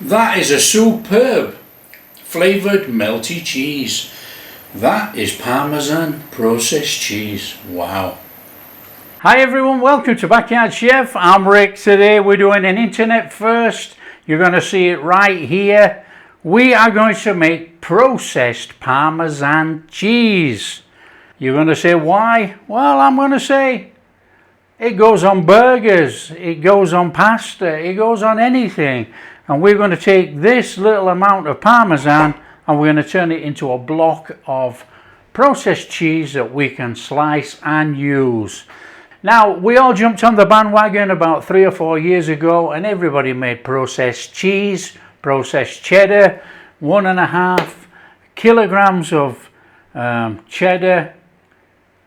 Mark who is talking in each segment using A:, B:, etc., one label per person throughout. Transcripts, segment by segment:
A: That is a superb flavoured melty cheese. That is Parmesan processed cheese. Wow. Hi everyone, welcome to Backyard Chef. I'm Rick. Today we're doing an internet first. You're going to see it right here. We are going to make processed Parmesan cheese. You're going to say why? Well, I'm going to say it goes on burgers, it goes on pasta, it goes on anything. And we're going to take this little amount of Parmesan and we're going to turn it into a block of processed cheese that we can slice and use. Now, we all jumped on the bandwagon about 3 or 4 years ago and everybody made processed cheese, processed cheddar, 1.5 kilograms of cheddar.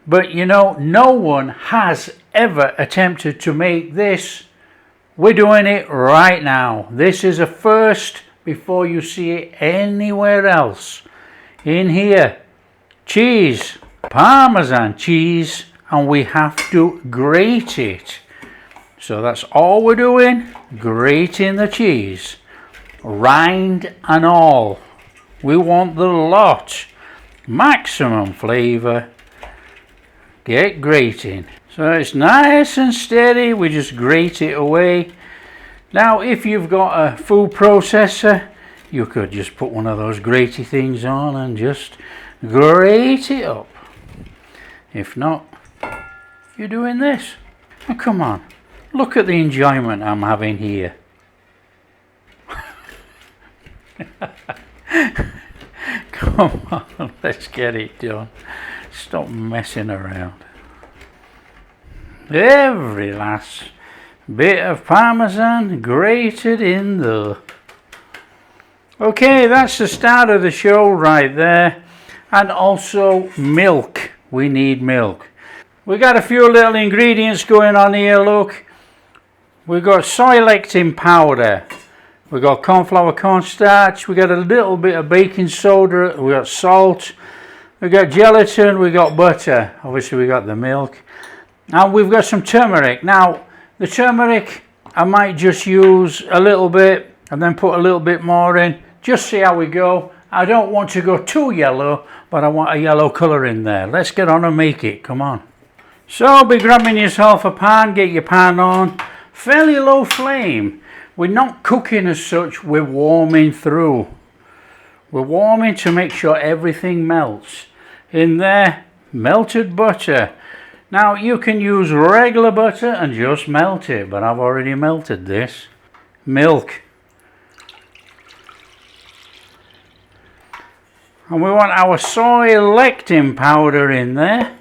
A: But you know, no one has ever attempted to make this. We're doing it right now. This is a first before you see it anywhere else. In here, cheese, Parmesan cheese, and we have to grate it. So that's all we're doing, grating the cheese, rind and all. We want the lot, maximum flavour. Get grating. So it's nice and steady, we just grate it away. Now if you've got a food processor, you could just put one of those gratey things on and just grate it up. If not, you're doing this. And come on, look at the enjoyment I'm having here. Come on, let's get it done. Stop messing around. Every last bit of Parmesan grated in there. Okay, that's the start of the show right there. And also milk. We need milk. We got a few little ingredients going on here, look. We've got soy lectin powder. We've got corn flour, cornstarch. We got a little bit of baking soda. We got salt. We got gelatin. We got butter. Obviously we got the milk. And we've got some turmeric. Now, the turmeric, I might just use a little bit and then put a little bit more in. Just see how we go. I don't want to go too yellow, but I want a yellow colour in there. Let's get on and make it. Come on. So, be grabbing yourself a pan. Get your pan on. Fairly low flame. We're not cooking as such. We're warming through. We're warming to make sure everything melts. In there, melted butter. Now you can use regular butter and just melt it, but I've already melted this. Milk. And we want our soy lectin powder in there.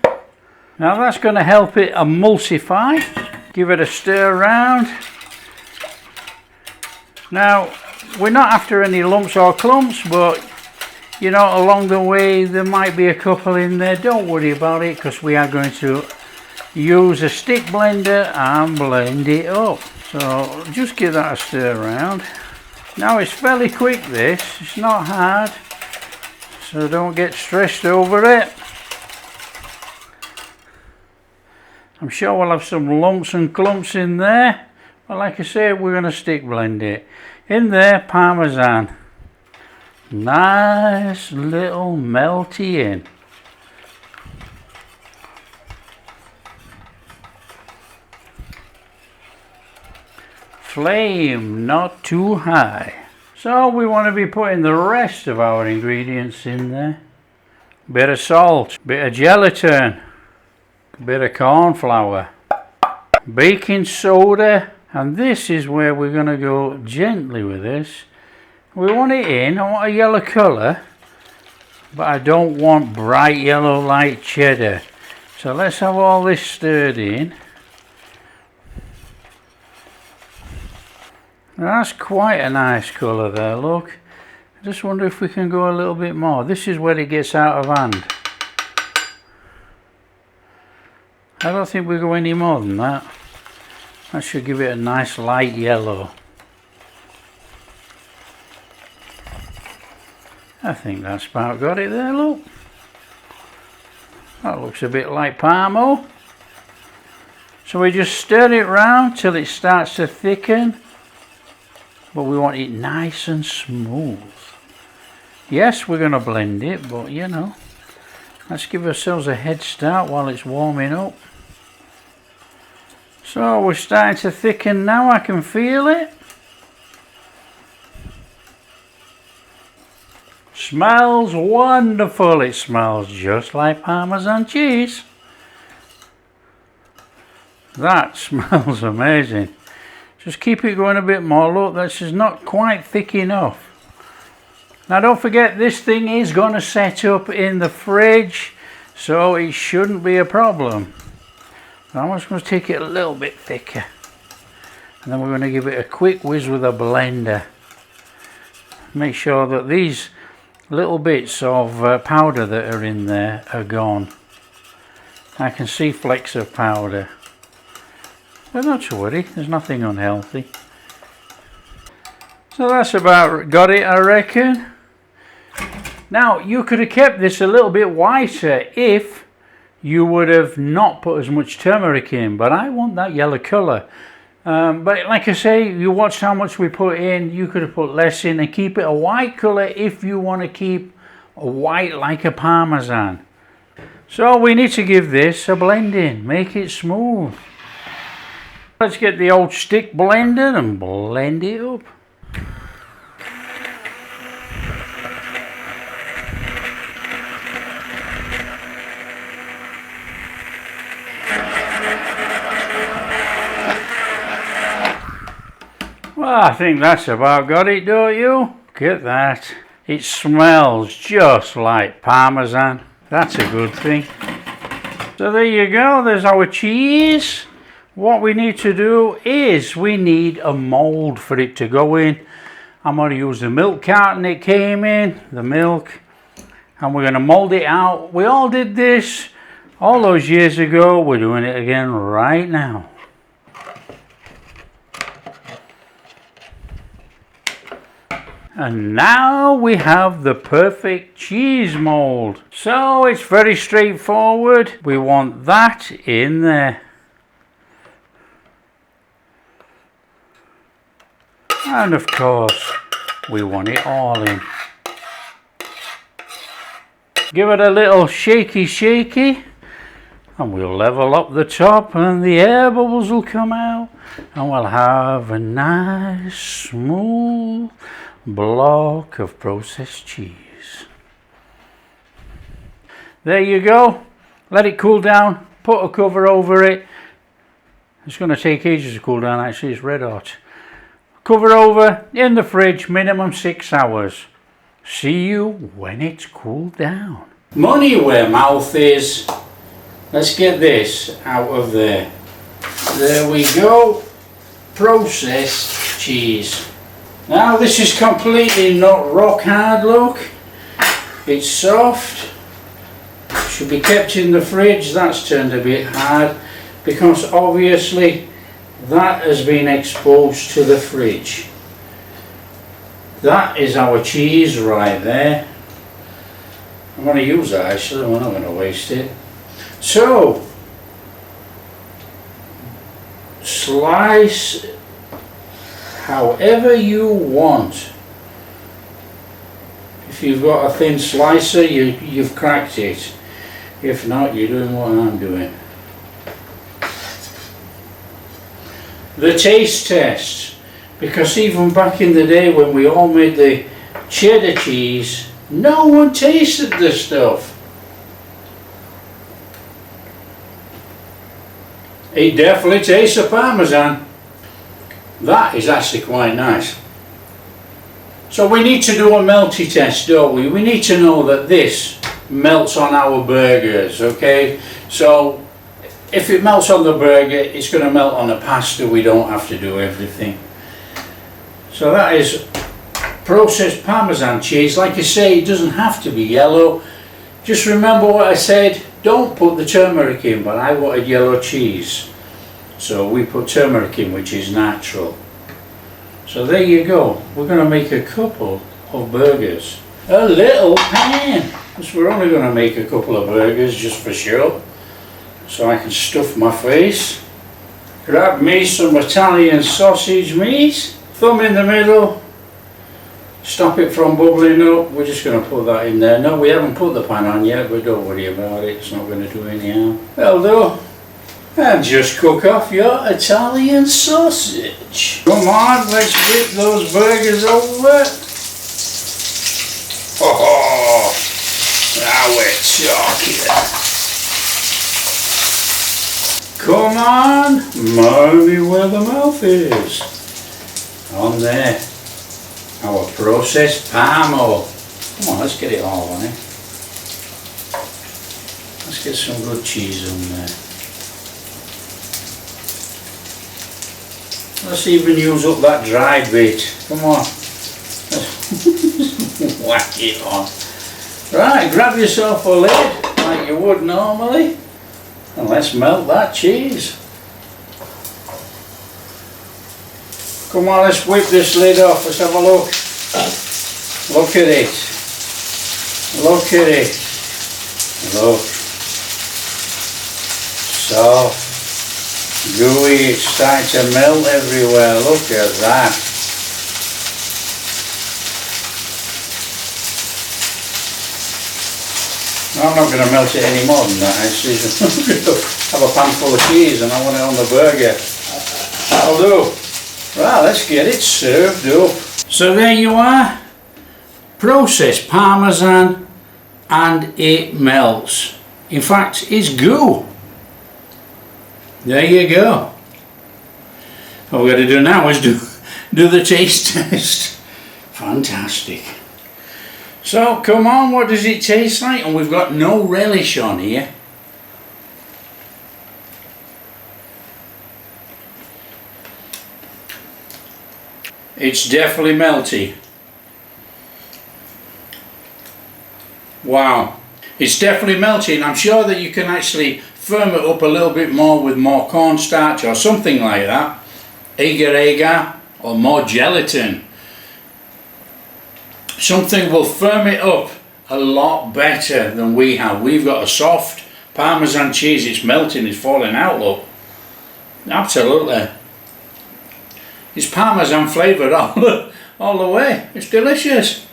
A: Now that's going to help it emulsify. Give it a stir around. Now we're not after any lumps or clumps, but you know, along the way there might be a couple in there. Don't worry about it, because we are going to use a stick blender and blend it up. So just give that a stir around. Now it's fairly quick, this. It's not hard, so don't get stressed over it. I'm sure we'll have some lumps and clumps in there, but like I say, we're going to stick blend it. In there, Parmesan. Nice little melty in. Flame not too high. So we want to be putting the rest of our ingredients in there. Bit of salt, bit of gelatin, bit of corn flour, baking soda, and this is where we're going to go gently with this. We want it in. I want a yellow colour, but I don't want bright yellow like cheddar. So let's have all this stirred in. That's quite a nice colour there, look. I just wonder if we can go a little bit more. This is where it gets out of hand. I don't think we go any more than that. That should give it a nice light yellow. I think that's about got it there, look. That looks a bit like Parmo. So we just stir it round till it starts to thicken. but we want it nice and smooth. Yes, we're going to blend it, but you know, let's give ourselves a head start while it's warming up. So we're starting to thicken now, I can feel it. Smells wonderful, it smells just like Parmesan cheese. That smells amazing. Just keep it going a bit more. Look, this is not quite thick enough. Now don't forget, this thing is going to set up in the fridge, so it shouldn't be a problem. I'm just going to take it a little bit thicker, and then we're going to give it a quick whiz with a blender. Make sure that these little bits of powder that are in there are gone. I can see flecks of powder, but not to worry, there's nothing unhealthy. So that's about got it, I reckon. Now you could have kept this a little bit whiter if you would have not put as much turmeric in, but I want that yellow colour. But like I say, you watched how much we put in. You could have put less in and keep it a white colour if you want to keep a white like a Parmesan. So we need to give this a blend in, make it smooth. Let's get the old stick blender and blend it up. Well, I think that's about got it, don't you? Look at that. It smells just like Parmesan. That's a good thing. So there you go, there's our cheese. What we need to do is we need a mould for it to go in. I'm going to use the milk carton it came in, the milk, and we're going to mould it out. We all did this all those years ago. We're doing it again right now. And now we have the perfect cheese mold. So it's very straightforward. We want that in there. And of course, we want it all in. Give it a little shaky, and we'll level up the top and the air bubbles will come out. And we'll have a nice, smooth block of processed cheese. There you go. Let it cool down. Put a cover over it. It's going to take ages to cool down, actually. It's red hot. Cover over, in the fridge, minimum 6 hours. See you when it's cooled down. Money where mouth is. Let's get this out of there. There we go. Processed cheese. Now this is completely not rock hard, look. It's soft. Should be kept in the fridge. That's turned a bit hard because obviously that has been exposed to the fridge. That is our cheese right there. I'm going to use that actually, we're not going to waste it. So, slice however you want. If you've got a thin slicer, you've cracked it. If not, you're doing what I'm doing. The taste test, because even back in the day when we all made the cheddar cheese, no one tasted this stuff. It definitely tastes of Parmesan. That is actually quite nice. So we need to do a melty test, don't we? We need to know that this melts on our burgers, okay? So if it melts on the burger, it's going to melt on the pasta. We don't have to do everything. So that is processed Parmesan cheese. Like I say, it doesn't have to be yellow. Just remember what I said. Don't put the turmeric in, but I wanted yellow cheese. So we put turmeric in, which is natural. So there you go. We're going to make a couple of burgers. A little pan. Because we're only going to make a couple of burgers just for show. So I can stuff my face. Grab me some Italian sausage meat. thumb in the middle, stop it from bubbling up. We're just going to put that in there. No, we haven't put the pan on yet, but don't worry about it, it's not going to do any harm. That'll do. And just cook off your Italian sausage. Come on, let's whip those burgers over. Oh, now we're talking. Come on, maybe where the mouth is. On there. Our processed parmo. Come on, let's get it all on it. Let's get some good cheese on there. Let's even use up that dry bit. Come on. Whack it on. Right, grab yourself a lid like you would normally. And let's melt that cheese. Come on, let's whip this lid off. Let's have a look. Look at it. Look at it. Look. Soft. Gooey. It's starting to melt everywhere. Look at that. I'm not going to melt it any more than that. I'm going to have a pan full of cheese and I want it on the burger. That'll do. Right, let's get it served up. So there you are. Processed Parmesan and it melts. In fact, it's goo. There you go. All we've got to do now is do the taste test. Fantastic. So come on, what does it taste like? And we've got no relish on here. It's definitely melty. Wow. It's definitely melty, and I'm sure that you can actually firm it up a little bit more with more cornstarch or something like that. Agar-agar or more gelatin. Something will firm it up a lot better than we have. We've got a soft Parmesan cheese. It's melting, it's falling out, look. Absolutely. It's Parmesan flavoured all the way. It's delicious.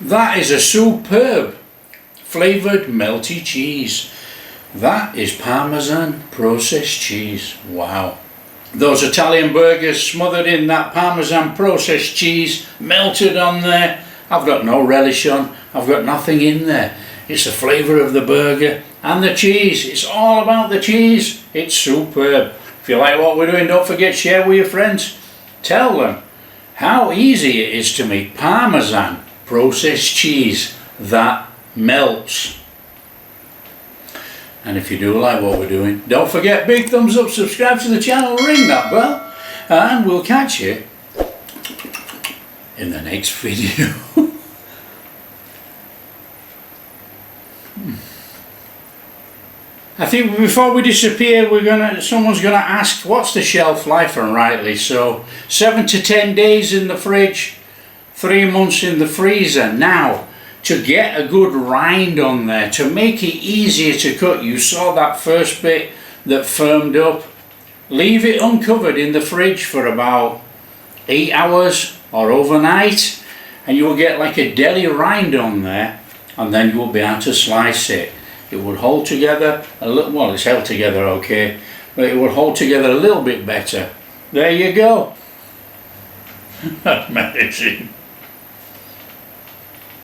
A: That is a superb flavoured melty cheese. That is Parmesan processed cheese. Wow. Those Italian burgers smothered in that Parmesan processed cheese, melted on there. I've got no relish on. I've got nothing in there. It's the flavour of the burger and the cheese. It's all about the cheese. It's superb. If you like what we're doing, don't forget to share with your friends. Tell them how easy it is to make Parmesan processed cheese that melts. And if you do like what we're doing, don't forget, big thumbs up, subscribe to the channel, ring that bell, and we'll catch you in the next video. I think before we disappear, someone's gonna ask what's the shelf life, and rightly so. 7 to 10 days in the fridge, 3 months in the freezer. Now, to get a good rind on there, to make it easier to cut, you saw that first bit that firmed up. Leave it uncovered in the fridge for about 8 hours or overnight, and you will get like a deli rind on there, and then you will be able to slice it. It would hold together a little, well, it's held together okay, but it would hold together a little bit better. There you go. Amazing.